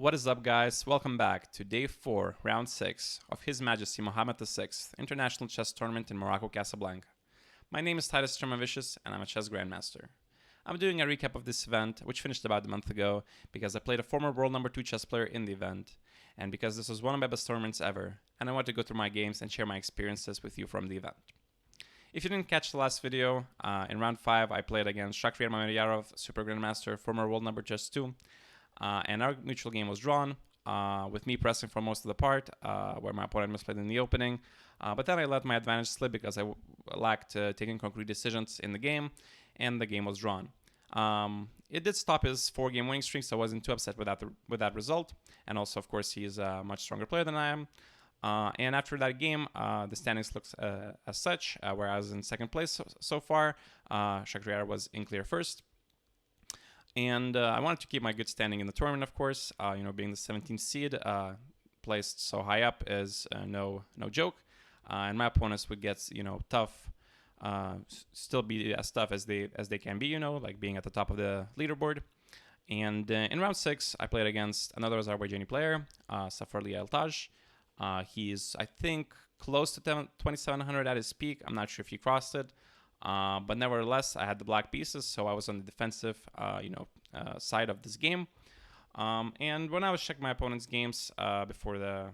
What is up, guys? Welcome back to day 4, round 6 of His Majesty Mohammed VI International Chess Tournament in Morocco, Casablanca. My name is Titus Termavicius, and I'm a chess grandmaster. I'm doing a recap of this event, which finished about a month ago, because I played a former world number 2 chess player in the event, and because this was one of my best tournaments ever, and I want to go through my games and share my experiences with you from the event. If you didn't catch the last video, in round 5 I played against Shakhriyar Mamedyarov, Super Grandmaster, former world number chess 2, and our mutual game was drawn, with me pressing for most of the part, where my opponent misplayed in the opening. But then I let my advantage slip because I lacked taking concrete decisions in the game, and the game was drawn. It did stop his 4-game winning streak, so I wasn't too upset with that result. And also, of course, he's a much stronger player than I am. And after that game, the standings looks as such, where I was in second place so far. Shakhriyar was in clear first. And I wanted to keep my good standing in the tournament, of course. Being the 17th seed, placed so high up is no joke. And my opponents would get, tough, still be as tough as they can be, like being at the top of the leaderboard. And in round 6, I played against another Azerbaijani player, Safarli Eltaj. He's, I think, close to 2,700 at his peak. I'm not sure if he crossed it. But nevertheless, I had the black pieces, so I was on the defensive, side of this game. And when I was checking my opponent's games before the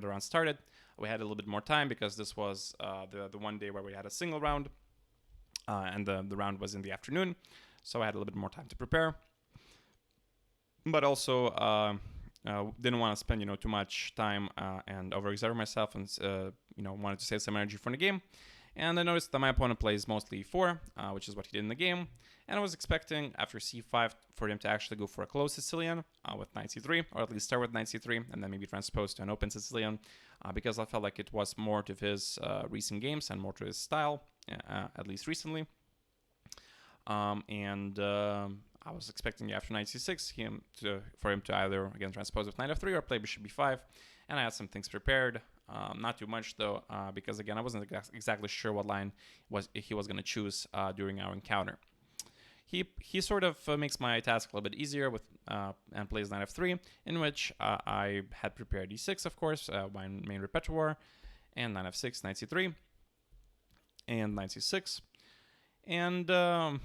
round started, we had a little bit more time because this was the one day where we had a single round, and the round was in the afternoon, so I had a little bit more time to prepare. But also didn't want to spend too much time and overexert myself, and wanted to save some energy for the game. And I noticed that my opponent plays mostly e4, which is what he did in the game. And I was expecting, after c5, for him to actually go for a closed Sicilian with knight c3, or at least start with knight c3, and then maybe transpose to an open Sicilian, because I felt like it was more to his recent games and more to his style, at least recently. I was expecting after knight c6 for him to either again transpose with knight f3 or play bishop b5, and I had some things prepared. Not too much though, because again I wasn't exactly sure what line he was going to choose during our encounter. He sort of makes my task a little bit easier with and plays knight f3, in which I had prepared e6, of course, my main repertoire, and knight f6, knight c3, and knight c6, and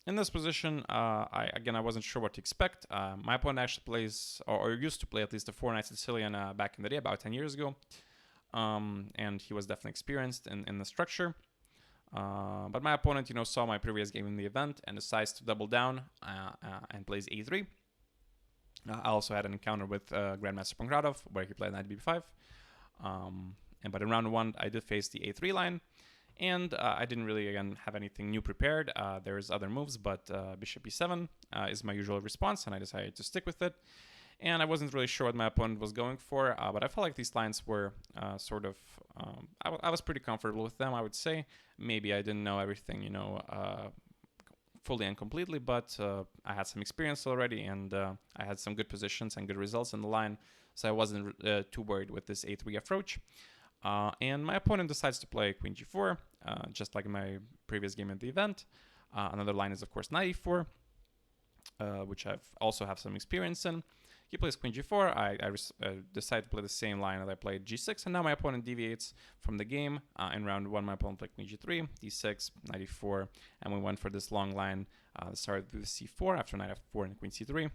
in this position, I wasn't sure what to expect. My opponent actually plays, or used to play at least a 4-knight Sicilian back in the day, about 10 years ago. And he was definitely experienced in the structure. But my opponent, saw my previous game in the event and decides to double down and plays a3. I also had an encounter with Grandmaster Pankratov, where he played knight b5. But in round 1, I did face the a3 line. And I didn't really, again, have anything new prepared. There's other moves, but bishop e7 is my usual response, and I decided to stick with it. And I wasn't really sure what my opponent was going for, but I felt like these lines were I was pretty comfortable with them, I would say. Maybe I didn't know everything, fully and completely, but I had some experience already, and I had some good positions and good results in the line, so I wasn't too worried with this a3 approach. And my opponent decides to play queen g4, just like in my previous game at the event. Another line is, of course, knight e4, which I've also have some experience in. He plays queen g4. I decide to play the same line that I played g6, and now my opponent deviates from the game. In round 1, my opponent played queen g3, d6, knight e4, and we went for this long line that started with c4 after knight f4 and queen c3.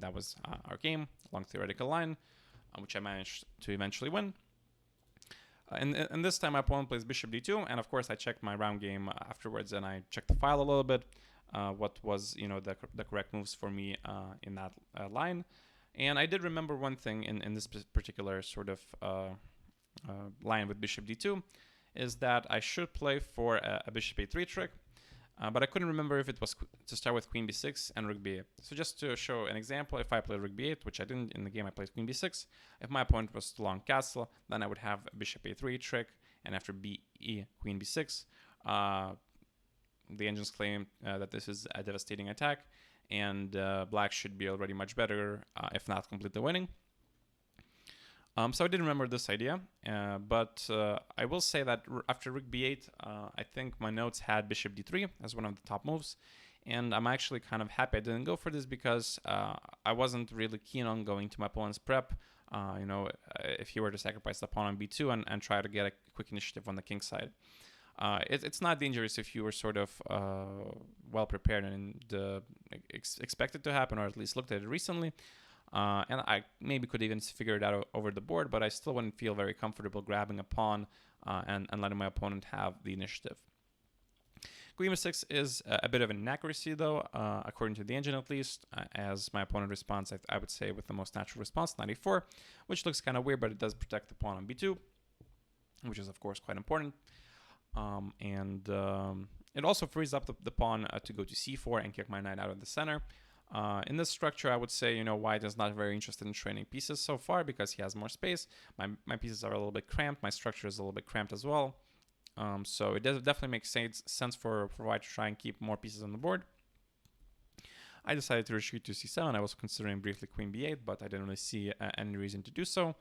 That was our game, long theoretical line, which I managed to eventually win. And this time my opponent plays bishop d2, and of course I checked my round game afterwards, and I checked the file a little bit, what was the correct moves for me in that line. And I did remember one thing in this particular sort of line with bishop d2, is that I should play for a bishop a3 trick, but I couldn't remember if it was to start with queen b6 and rook b8. So just to show an example, if I played rook b8, which I didn't in the game, I played queen b6. If my opponent was to long castle, then I would have a bishop a3 trick, and after be queen b6, the engines claim that this is a devastating attack, and black should be already much better, if not completely winning. So I didn't remember this idea, but I will say that after rook b8, I think my notes had bishop d3 as one of the top moves, And I'm actually kind of happy I didn't go for this because I wasn't really keen on going to my opponent's prep. If he were to sacrifice the pawn on b2 and try to get a quick initiative on the king side. It's not dangerous if you were sort of well prepared and expected to happen, or at least looked at it recently. And I maybe could even figure it out over the board, but I still wouldn't feel very comfortable grabbing a pawn and letting my opponent have the initiative. Queen e6 is a bit of an inaccuracy, though, according to the engine at least, as my opponent responds, I would say, with the most natural response, 94, which looks kind of weird, but it does protect the pawn on b2, which is, of course, quite important. It also frees up the pawn to go to c4 and kick my knight out of the center. In this structure, I would say, white is not very interested in training pieces so far because he has more space. My pieces are a little bit cramped. My structure is a little bit cramped as well. So it does definitely make sense for white to try and keep more pieces on the board. I decided to retreat to c7. I was considering briefly queen b8, but I didn't really see any reason to do so.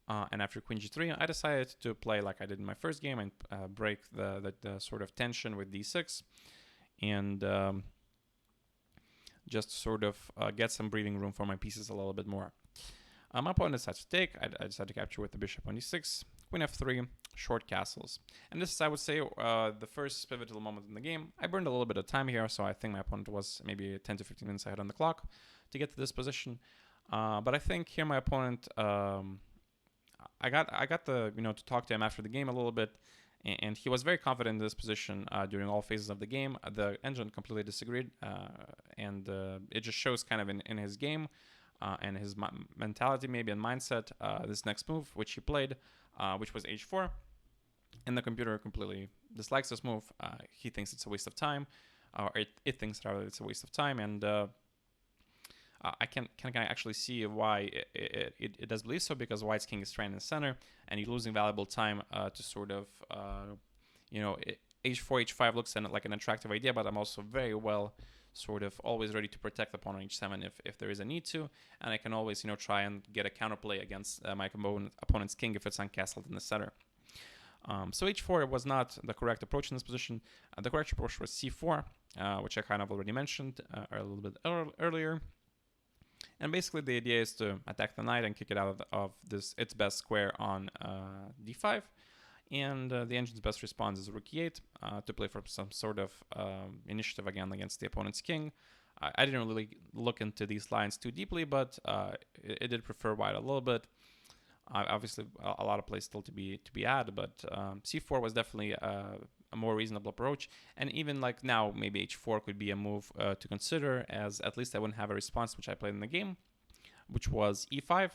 And after queen g3, I decided to play like I did in my first game and break the sort of tension with d6 and just sort of get some breathing room for my pieces a little bit more. My opponent decides to take. I decided to capture with the bishop on d6, queen f3, short castles. And this is, I would say, the first pivotal moment in the game. I burned a little bit of time here, so I think my opponent was maybe 10 to 15 minutes ahead on the clock to get to this position. But I think here my opponent... I got to talk to him after the game a little bit, and he was very confident in this position during all phases of the game. The engine completely disagreed, and it just shows kind of in his game and his mentality maybe and mindset. This next move, which he played, which was h4, and the computer completely dislikes this move. He thinks it's a waste of time, or it thinks rather it's a waste of time, and I can actually see why it does believe so, because white's king is trained in the center, and you're losing valuable time to sort of, h4, h5 looks like an attractive idea, but I'm also very well sort of always ready to protect the pawn on h7 if there is a need to, and I can always, try and get a counterplay against my opponent's king if it's uncastled in the center. So h4 was not the correct approach in this position. The correct approach was c4, which I kind of already mentioned a little bit earlier. And basically the idea is to attack the knight and kick it out of its best square on d5. And the engine's best response is rook e8 to play for some sort of initiative again against the opponent's king. I didn't really look into these lines too deeply, but it did prefer white a little bit. Obviously, a lot of plays still to be had, but c4 was definitely a more reasonable approach. And even like now, maybe h4 could be a move to consider, as at least I wouldn't have a response, which I played in the game, which was e5.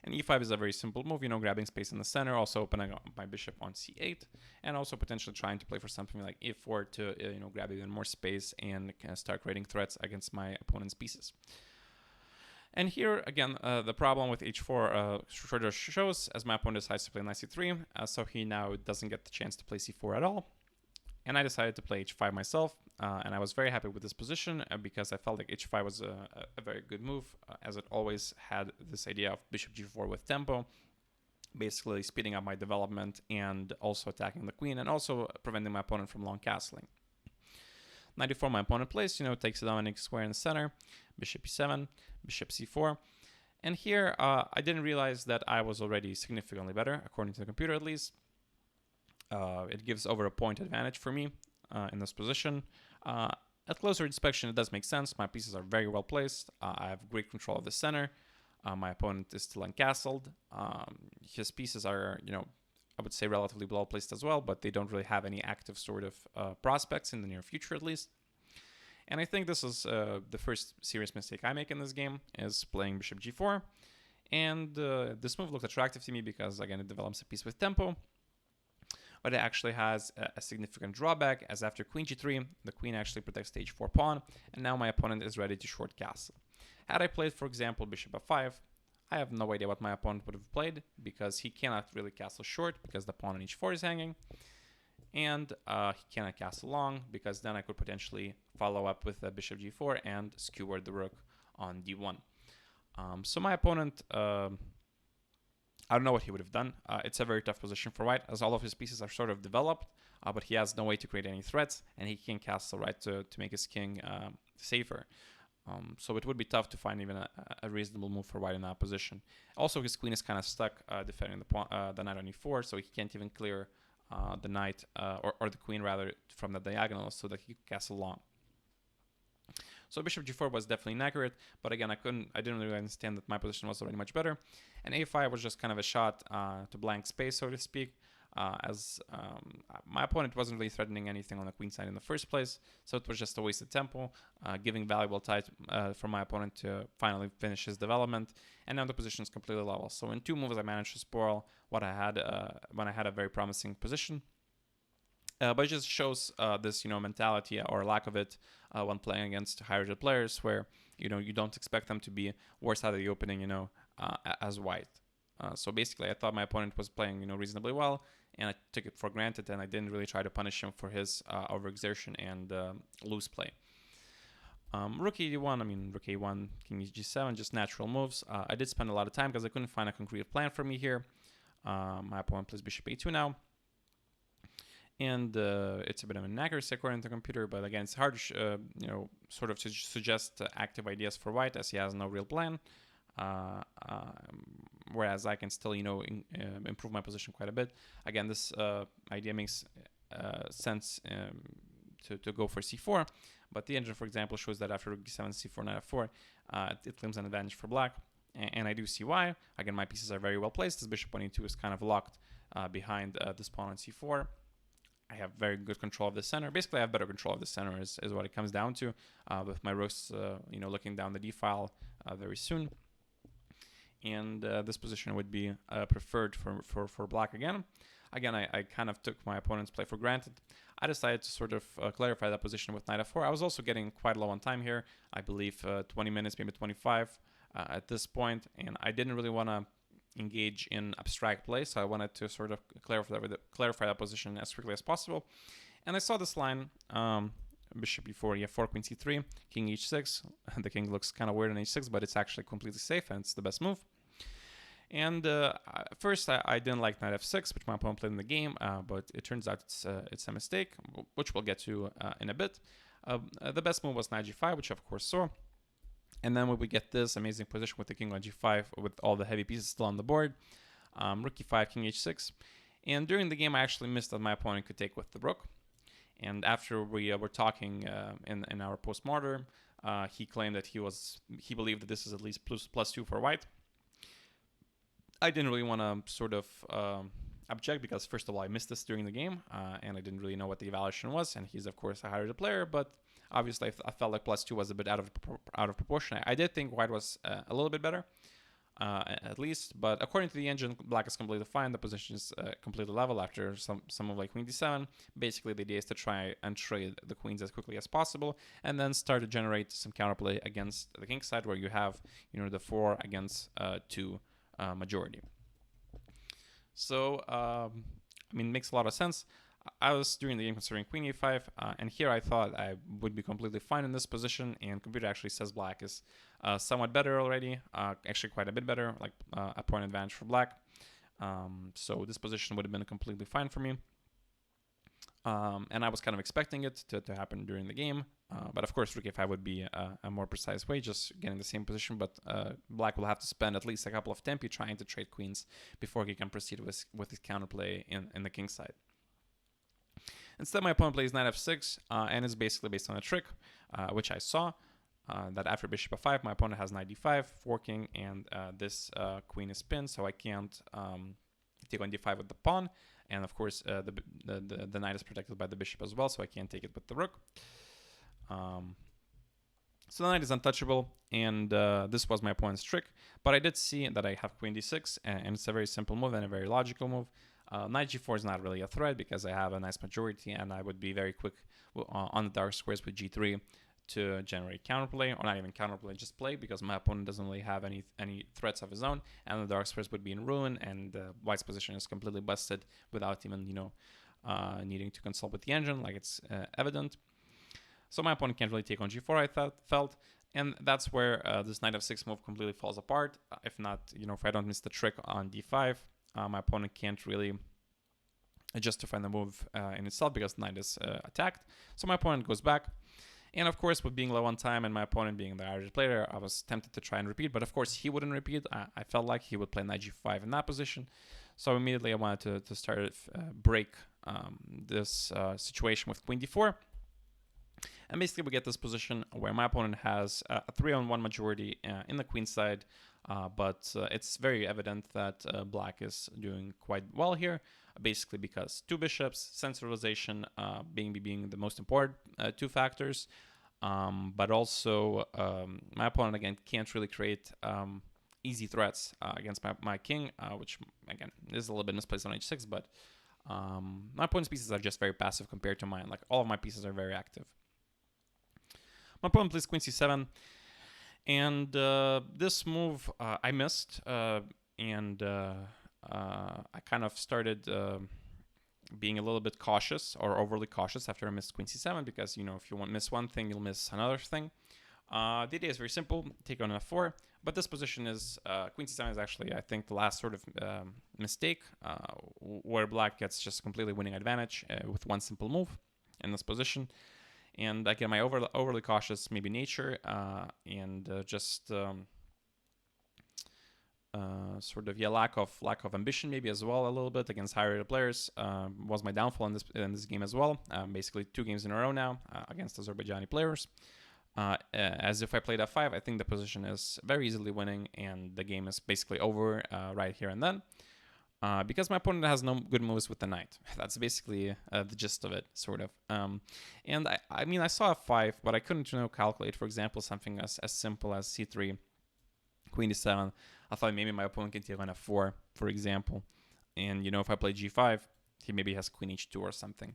And e5 is a very simple move, grabbing space in the center, also opening up my bishop on c8, and also potentially trying to play for something like e4 to, grab even more space and start creating threats against my opponent's pieces. And here, again, the problem with h4 further shows as my opponent decides to play knight c3, so he now doesn't get the chance to play c4 at all. And I decided to play h5 myself, and I was very happy with this position because I felt like h5 was a very good move, as it always had this idea of bishop g4 with tempo, basically speeding up my development and also attacking the queen and also preventing my opponent from long castling. Knight e4, my opponent plays, takes the dominating square in the center, bishop e7, bishop c4. And here, I didn't realize that I was already significantly better, according to the computer at least. It gives over a point advantage for me in this position. At closer inspection, it does make sense. My pieces are very well placed. I have great control of the center. My opponent is still uncastled. His pieces are, I would say relatively well placed as well, but they don't really have any active sort of prospects in the near future at least. And I think this is the first serious mistake I make in this game, is playing bishop g4. And this move looked attractive to me because, again, it develops a piece with tempo. But it actually has a significant drawback, as after queen g3, the queen actually protects the h4 pawn, and now my opponent is ready to short castle. Had I played, for example, bishop f5, I have no idea what my opponent would have played, because he cannot really castle short, because the pawn on h4 is hanging. And he cannot castle long, because then I could potentially follow up with the bishop g4 and skewer the rook on d1. So my opponent, I don't know what he would have done. It's a very tough position for white, as all of his pieces are sort of developed. but he has no way to create any threats, and he can castle right to make his king safer. So it would be tough to find even a reasonable move for white in that position. Also, his queen is kind of stuck defending the knight on e4, so he can't even clear the knight or the queen rather from the diagonal so that he could castle long. So bishop g4 was definitely inaccurate, but again, I didn't really understand that my position was already much better. And a5 was just kind of a shot to blank space, so to speak, as my opponent wasn't really threatening anything on the queen side in the first place, so it was just a wasted tempo, giving valuable time for my opponent to finally finish his development, and now the position is completely level. So in 2 moves, I managed to spoil what I had when I had a very promising position. But it just shows this, mentality or lack of it when playing against high-rated players, where you don't expect them to be worse out of the opening, as white. So basically, I thought my opponent was playing, reasonably well, and I took it for granted, and I didn't really try to punish him for his overexertion and loose play. Rook e1, rook a1, king g7, just natural moves. I did spend a lot of time because I couldn't find a concrete plan for me here. My opponent plays bishop a2 now. And it's a bit of an inaccuracy according to the computer, but again, it's hard to, sort of to suggest active ideas for white as he has no real plan. Whereas I can still, improve my position quite a bit. Again, this idea makes sense to go for c4, but the engine, for example, shows that after rook d7, c4, knight f4, it claims an advantage for black, and I do see why. Again, my pieces are very well placed. This bishop on e2 is kind of locked behind this pawn on c4. I have very good control of the center. Basically, I have better control of the center is what it comes down to, with my rooks, looking down the d file very soon. And this position would be preferred for black again. Again, I kind of took my opponent's play for granted. I decided to sort of clarify that position with knight f4. I was also getting quite low on time here. I believe 20 minutes, maybe 25 at this point, and I didn't really want to engage in abstract play, so I wanted to sort of clarify that position as quickly as possible. And I saw this line, bishop e4, e4, queen c3, king h6. The king looks kind of weird on h6, but it's actually completely safe, and it's the best move. And first, I didn't like knight f6, which my opponent played in the game, but it turns out it's a mistake, which we'll get to in a bit. The best move was knight g5, which I of course saw. And then when we get this amazing position with the king on g5 with all the heavy pieces still on the board, rook e5, king h6. And during the game, I actually missed that my opponent could take with the rook. And after we were talking in our post-mortem, he claimed that he believed that this is at least +2 for white. I didn't really want to sort of object because, first of all, I missed this during the game, and I didn't really know what the evaluation was. And he's, of course, a higher player, but obviously I felt like +2 was a bit out of proportion. I did think white was a little bit better, at least, but according to the engine, black is completely fine. The position is completely level after some move like queen d7. Basically, the idea is to try and trade the queens as quickly as possible, and then start to generate some counterplay against the king side, where you have the 4 against 2 majority. So it makes a lot of sense. I was during the game considering queen e5, and here I thought I would be completely fine in this position, and computer actually says black is somewhat better already, actually quite a bit better, like a point advantage for black. So this position would have been completely fine for me. And I was kind of expecting it to happen during the game, but of course rook a5 would be a more precise way, just getting the same position, but black will have to spend at least a couple of tempi trying to trade queens before he can proceed with his counterplay in the king side. Instead, my opponent plays knight f6, and it's basically based on a trick, which I saw, that after bishop f5, my opponent has knight d5, forking, and this queen is pinned, so I can't take on d5 with the pawn, and of course the knight is protected by the bishop as well, so I can't take it with the rook. So the knight is untouchable, and this was my opponent's trick, but I did see that I have queen d6, and it's a very simple move and a very logical move. Knight g4 is not really a threat because I have a nice majority, and I would be very quick on the dark squares with g3 to generate counterplay, or not even counterplay, just play, because my opponent doesn't really have any threats of his own, and the dark squares would be in ruin, and white's position is completely busted without even needing to consult with the engine, like it's evident. So my opponent can't really take on g4, I felt, and that's where this knight f6 move completely falls apart. If not, if I don't miss the trick on d5, my opponent can't really justify the move in itself because the knight is attacked. So my opponent goes back. And of course, with being low on time and my opponent being the Irish player, I was tempted to try and repeat. But of course, he wouldn't repeat. I felt like he would play knight g5 in that position. So immediately I wanted to start break this situation with queen d4. And basically we get this position where my opponent has a 3-on-1 majority in the queen side. But it's very evident that black is doing quite well here, basically because two bishops, centralization being the most important two factors. But also my opponent, again, can't really create easy threats against my king, which, again, is a little bit misplaced on h6, but my opponent's pieces are just very passive compared to mine. Like, all of my pieces are very active. My opponent plays queen c7, and this move I missed, and I kind of started being a little bit cautious or overly cautious after I missed queen c7 because, you know, if you miss one thing, you'll miss another thing. The idea is very simple, take on f4, but this position is, queen c7 is actually, I think, the last sort of mistake where black gets just completely winning advantage with one simple move in this position. And again, my overly cautious maybe nature and just sort of lack of ambition maybe as well a little bit against higher rated players was my downfall in this game as well. Basically 2 games in a row now against Azerbaijani players. As if I played f5, I think the position is very easily winning and the game is basically over right here and then. Because my opponent has no good moves with the knight. That's basically the gist of it, sort of. And I mean, I saw f5, but I couldn't, calculate, for example, something as simple as c3, queen d7. I thought maybe my opponent can take on f4, for example. And, if I play g5, he maybe has queen h2 or something.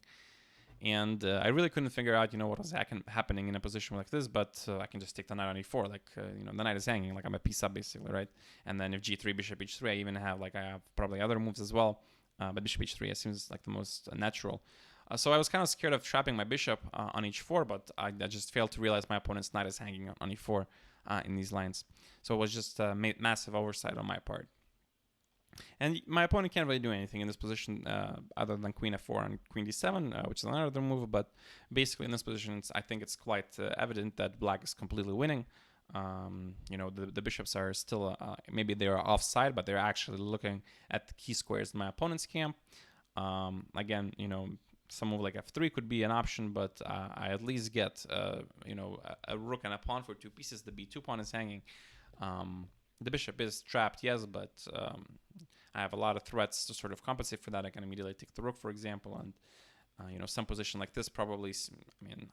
And I really couldn't figure out, what was happening in a position like this, but I can just take the knight on e4, like, the knight is hanging, like I'm a piece up, basically, right? And then if g3, bishop h3, I even have, I have probably other moves as well, but bishop h3 seems like the most natural. So I was kind of scared of trapping my bishop on h4, but I just failed to realize my opponent's knight is hanging on e4 in these lines. So it was just a massive oversight on my part. And my opponent can't really do anything in this position other than queen f4 and queen d7, which is another move. But basically in this position, I think it's quite evident that black is completely winning. The bishops are still, maybe they're offside, but they're actually looking at the key squares in my opponent's camp. Again, some move like f3 could be an option, but I at least get, a rook and a pawn for 2 pieces. The b2 pawn is hanging. The bishop is trapped, yes, but I have a lot of threats to sort of compensate for that. I can immediately take the rook, for example, and some position like this probably,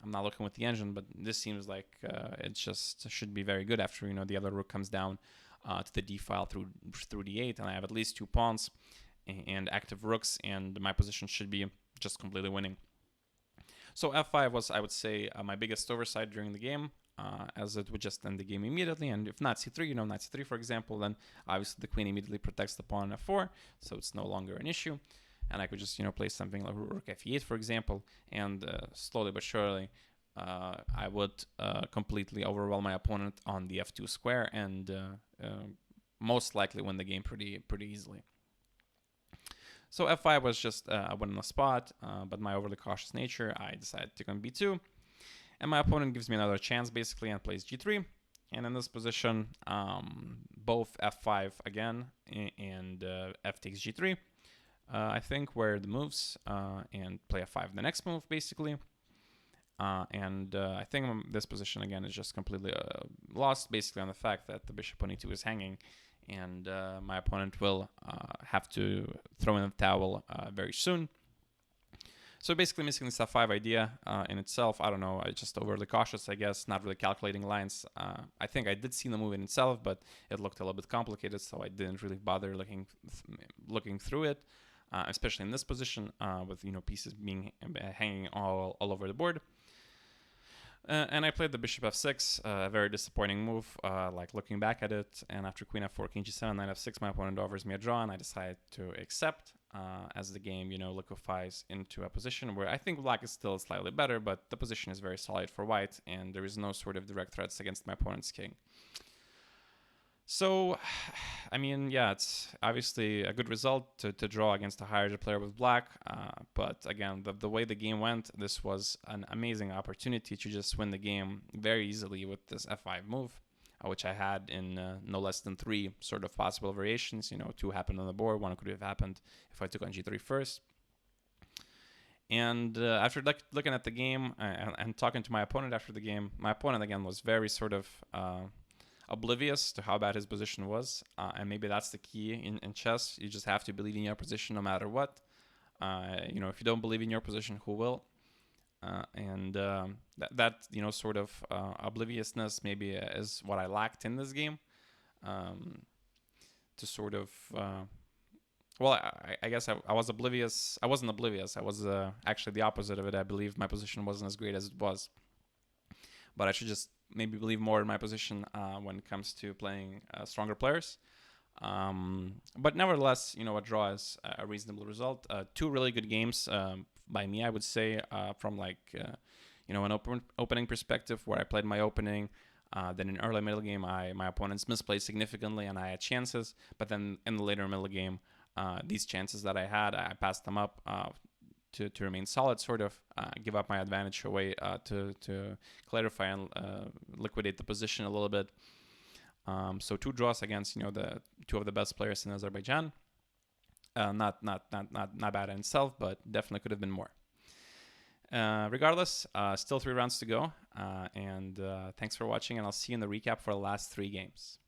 I'm not looking with the engine, but this seems like it just should be very good after, the other rook comes down to the d file through d8, and I have at least 2 pawns and active rooks, and my position should be just completely winning. So f5 was, I would say, my biggest oversight during the game. As it would just end the game immediately, and if not c3, knight c3, for example, then obviously the queen immediately protects the pawn on f4, so it's no longer an issue, and I could just, play something like rook f8, for example, and slowly but surely, I would completely overwhelm my opponent on the f2 square, and most likely win the game pretty easily. So f5 was just a win on the spot, but my overly cautious nature, I decided to take on b2. And my opponent gives me another chance, basically, and plays g3. And in this position, both f5 again and f takes g3, I think, were the moves, and play f5 the next move, basically. And I think this position, again, is just completely lost, basically, on the fact that the bishop on e2 is hanging, and my opponent will have to throw in the towel very soon. So basically missing this f5 idea in itself, I don't know, I just overly cautious, I guess, not really calculating lines. I think I did see the move in itself, but it looked a little bit complicated, so I didn't really bother looking through it, especially in this position with, pieces being hanging all over the board. And I played the bishop f6, a very disappointing move, looking back at it, and after queen f4, king g7, knight f6, my opponent offers me a draw, and I decide to accept. As the game, liquefies into a position where I think black is still slightly better, but the position is very solid for white, and there is no sort of direct threats against my opponent's king. So, I mean, yeah, it's obviously a good result to draw against a higher player with black. But again, the way the game went, this was an amazing opportunity to just win the game very easily with this f5 move, which I had in no less than three sort of possible variations. Two happened on the board. One could have happened if I took on g3 first. And after looking at the game and talking to my opponent after the game, my opponent again was very sort of oblivious to how bad his position was. And maybe that's the key in chess. You just have to believe in your position no matter what. If you don't believe in your position, who will? That sort of obliviousness maybe is what I lacked in this game. To sort of well, I guess I was oblivious. I wasn't oblivious. I was actually the opposite of it. I believe my position wasn't as great as it was. But I should just maybe believe more in my position when it comes to playing stronger players. But nevertheless, a draw is a reasonable result. Two really good games by me, I would say, from an opening perspective, where I played my opening. Then in early middle game, my opponents misplayed significantly and I had chances. But then in the later middle game, these chances that I had, I passed them up to remain solid, sort of give up my advantage away to clarify and liquidate the position a little bit. So two draws against the two of the best players in Azerbaijan. Not bad in itself, but definitely could have been more. Regardless, still 3 rounds to go. And thanks for watching, and I'll see you in the recap for the last 3 games.